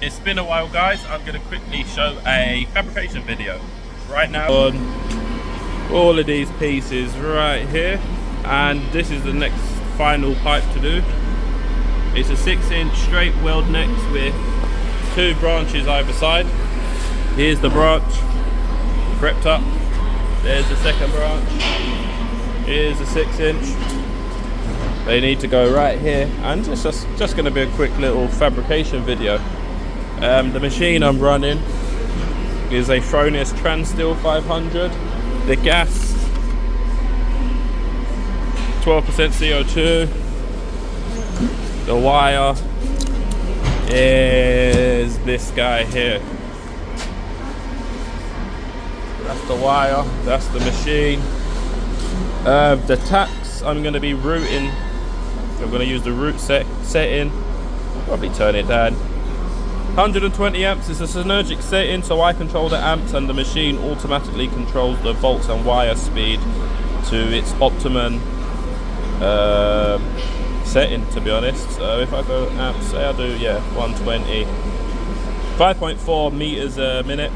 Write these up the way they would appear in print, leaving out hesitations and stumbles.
It's been a while, guys. I'm going to quickly show a fabrication video right now on all of these pieces right here, and this is the next final pipe to do. It's a 6-inch straight weld necks with 2 branches either side. Here's the branch crept up, there's the second branch, here's the 6-inch. They need to go right here, and it's just going to be a quick little fabrication video. The machine I'm running is a Fronius Transsteel 500. The gas, 12% CO2. The wire is this guy here. That's the wire, that's the machine. The tacks I'm going to be routing. I'm going to use the root setting. Probably turn it down. 120 amps is a synergic setting, so I control the amps and the machine automatically controls the volts and wire speed to its optimum setting, to be honest. So if I go amps, say I do 120, 5.4 meters a minute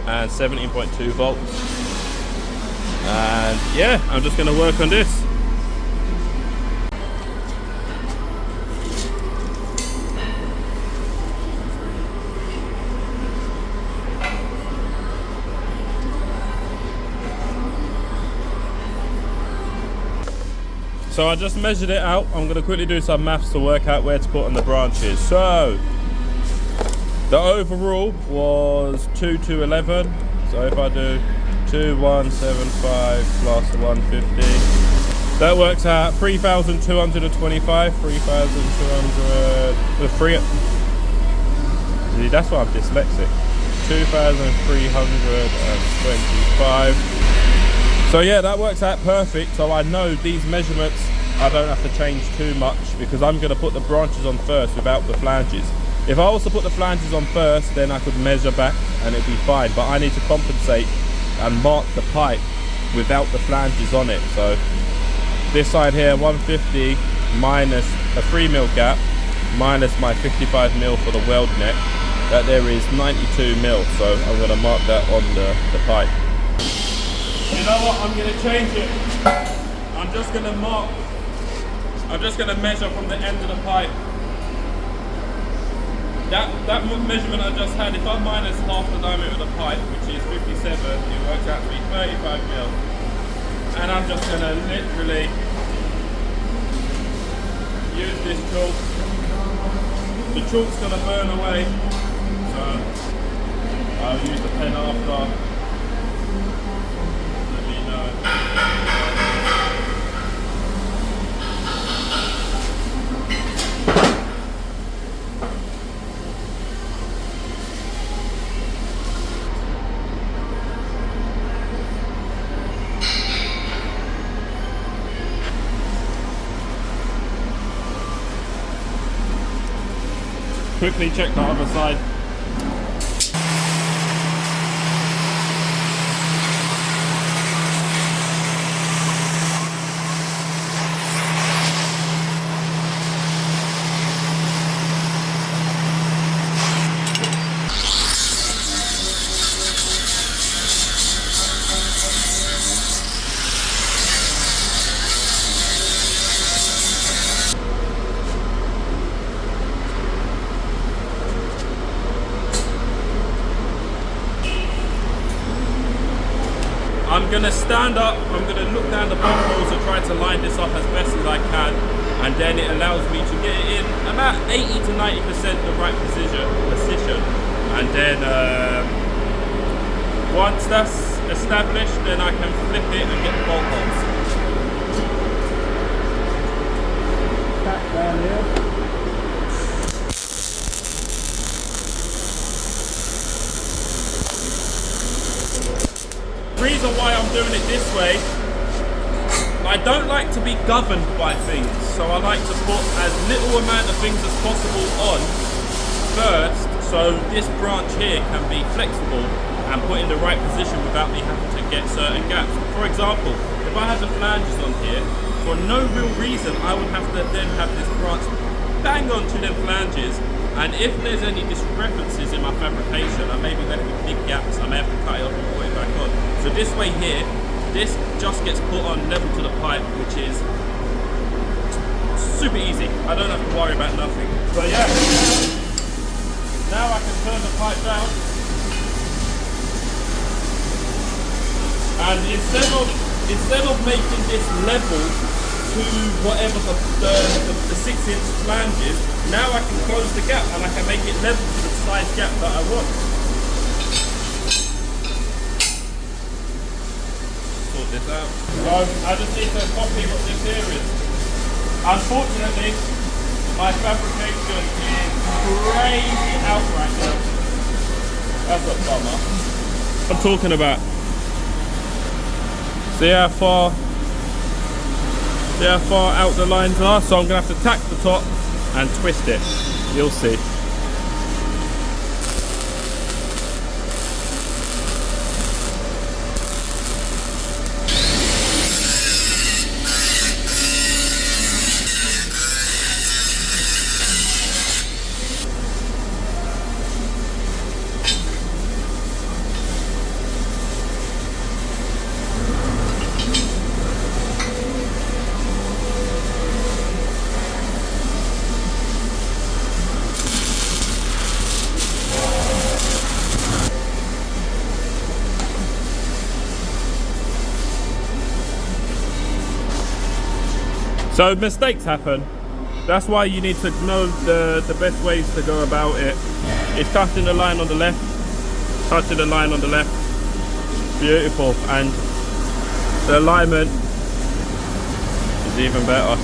and 17.2 volts. And yeah, I'm just going to work on this. So I just measured it out. I'm going to quickly do some maths to work out where to put on the branches. So the overall was 2,211. So if I do 2,175 plus 150, that works out 3,225. 3,200 with 3. See, that's why I'm dyslexic. 2,325. So yeah, that works out perfect. So I know these measurements, I don't have to change too much because I'm going to put the branches on first without the flanges. If I was to put the flanges on first, then I could measure back and it'd be fine. But I need to compensate and mark the pipe without the flanges on it. So this side here, 150 minus a 3mm gap minus my 55mm for the weld neck, that there is 92mm. So I'm going to mark that on the pipe. You know what, I'm going to change it. I'm just going to measure from the end of the pipe. That measurement I just had, if I minus half the diameter of the pipe, which is 57, it works out to be 35mm. And I'm just going to literally use this chalk. The chalk's going to burn away, so I'll use the pen after. Quickly check the other side. I'm going to stand up, I'm going to look down the bolt holes and try to line this up as best as I can, and then it allows me to get it in about 80 to 90% the right position, and then once that's established, then I can flip it and get the bolt holes. Back down here. The reason why I'm doing it this way, I don't like to be governed by things, so I like to put as little amount of things as possible on first, so this branch here can be flexible and put in the right position without me having to get certain gaps. For example, if I had the flanges on here, for no real reason I would have to then have this branch bang onto them flanges And if there's any discrepancies in my fabrication, I may be left with big gaps, I may have to cut it off and put it back on. So this way here, this just gets put on level to the pipe, which is super easy. I don't have to worry about nothing. So yeah, now I can turn the pipe down. And instead of making this level to whatever the 6-inch flange is, now I can close the gap and I can make it level to the size gap that I want. Sort this out. So I just need to copy what this here is. Unfortunately, my fabrication is crazy out right now. That's a bummer. I'm talking about. See how far out the lines are? So I'm going to have to tack the top and twist it. You'll see. So mistakes happen. That's why you need to know the best ways to go about it. It's touching the line on the left, touching the line on the left. Beautiful. And the alignment is even better.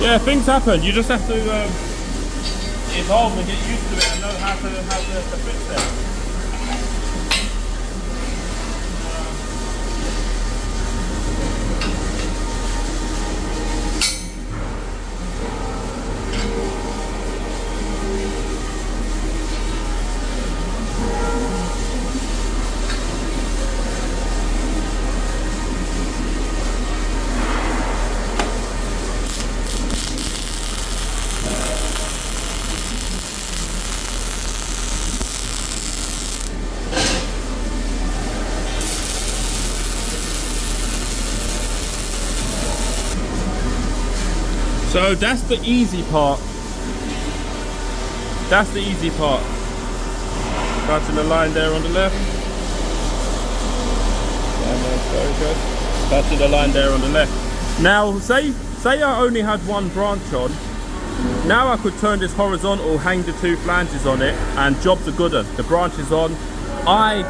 Yeah, things happen. You just have to evolve and get used to it and know how to fix it. So that's the easy part. That's the easy part. Touching the line there on the left. Touching the line there on the left. Now, say I only had one branch on. Now I could turn this horizontal, hang the 2 flanges on it, and jobs are good. The branch is on. I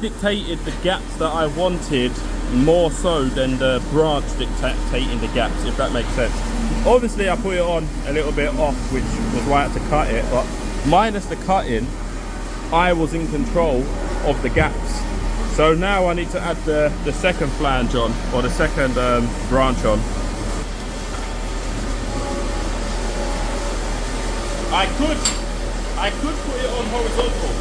dictated the gaps that I wanted more so than the branch dictating the gaps, if that makes sense. Obviously I put it on a little bit off, which was why I had to cut it, but minus the cutting, I was in control of the gaps. So now I need to add the second flange on, or the second branch on. I could put it on horizontal.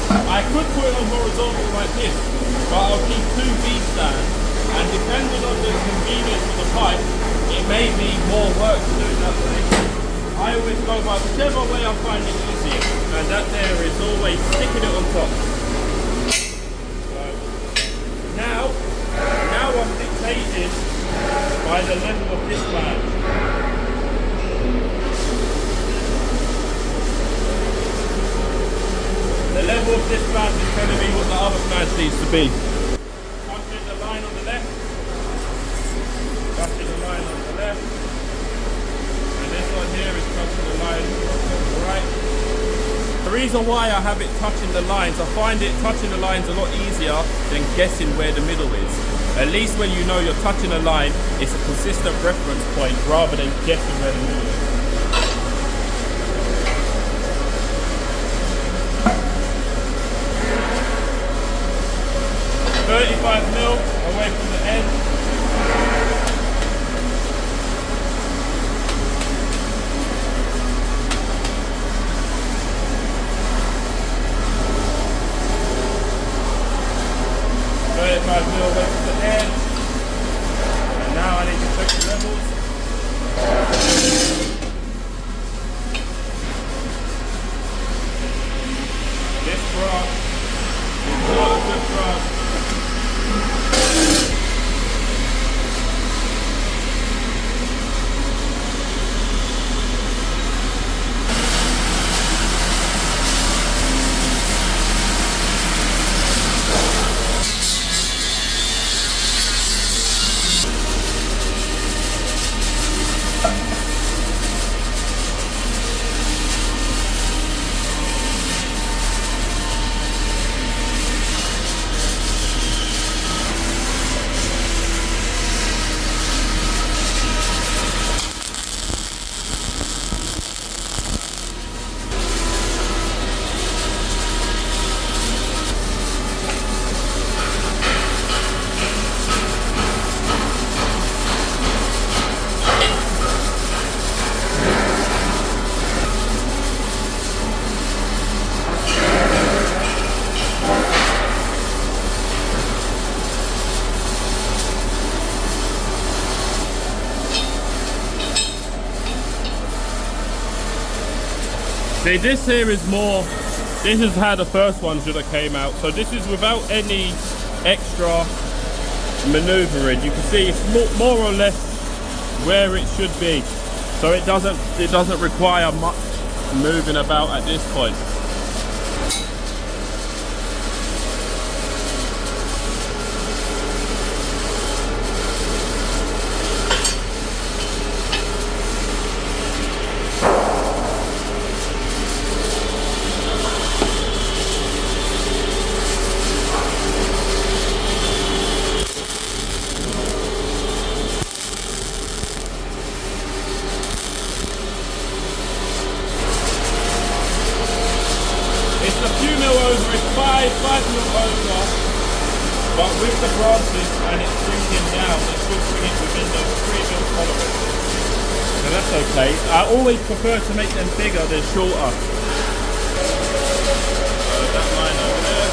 I could put it on horizontal like this, but I'll keep 2 V-stands, and depending on the convenience of the pipe, it may be more work to do it that way. I always go by whichever way I find it easiest, and that there is always sticking it on top. So now I'm dictated by the level of this flange. The level of this flange is telling me what the other flange needs to be. Touching the line on the left. Touching the line on the left. And this one here is touching the line on the right. The reason why I have it touching the lines, I find it touching the lines a lot easier than guessing where the middle is. At least when you know you're touching a line, it's a consistent reference point rather than guessing where the middle is. 35 mil away from the end. Away from the edge. And now I need to check the levels. See, this here is more, this is how the first one should have came out. So this is without any extra maneuvering. You can see it's more or less where it should be. So it doesn't require much moving about at this point. Five mil over, but with the branches and it's shrinking down, it should bring it within the 3 mil tolerance. So that's okay. I always prefer to make them bigger than shorter. So that line over there.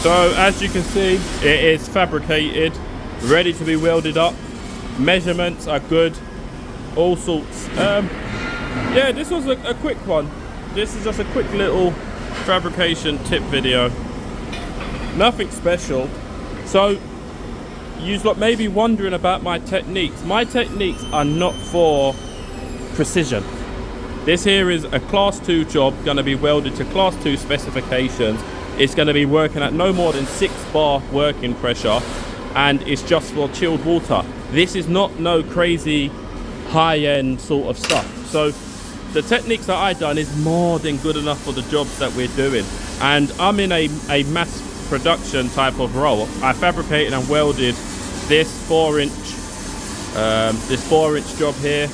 So as you can see, it is fabricated, ready to be welded up. Measurements are good, all sorts. Yeah, this was a quick one. This is just a quick little fabrication tip video. Nothing special. So you lot may be wondering about my techniques. My techniques are not for precision. This here is a class 2 job, going to be welded to class 2 specifications. It's going to be working at no more than 6 bar working pressure, and it's just for chilled water. This is not no crazy high-end sort of stuff. So the techniques that I've done is more than good enough for the jobs that we're doing. And I'm in a mass production type of role. I fabricated and welded this 4-inch job here,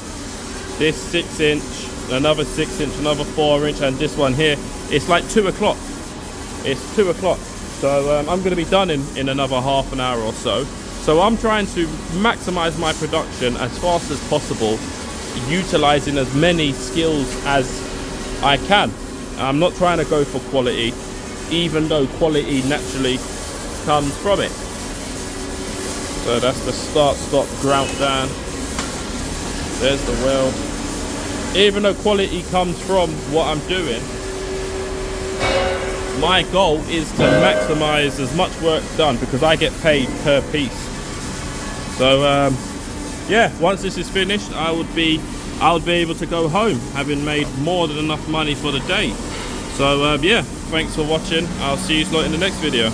this 6-inch, another 6-inch, another 4-inch, and this one here. It's like 2 o'clock. It's 2 o'clock, so I'm going to be done in another half an hour or so. So I'm trying to maximize my production as fast as possible, utilizing as many skills as I can. I'm not trying to go for quality, even though quality naturally comes from it. So that's the start, stop, grout down. There's the weld. Even though quality comes from what I'm doing, my goal is to maximize as much work done because I get paid per piece. So yeah, once this is finished, I would be able to go home having made more than enough money for the day. So yeah, thanks for watching. I'll see you in the next video.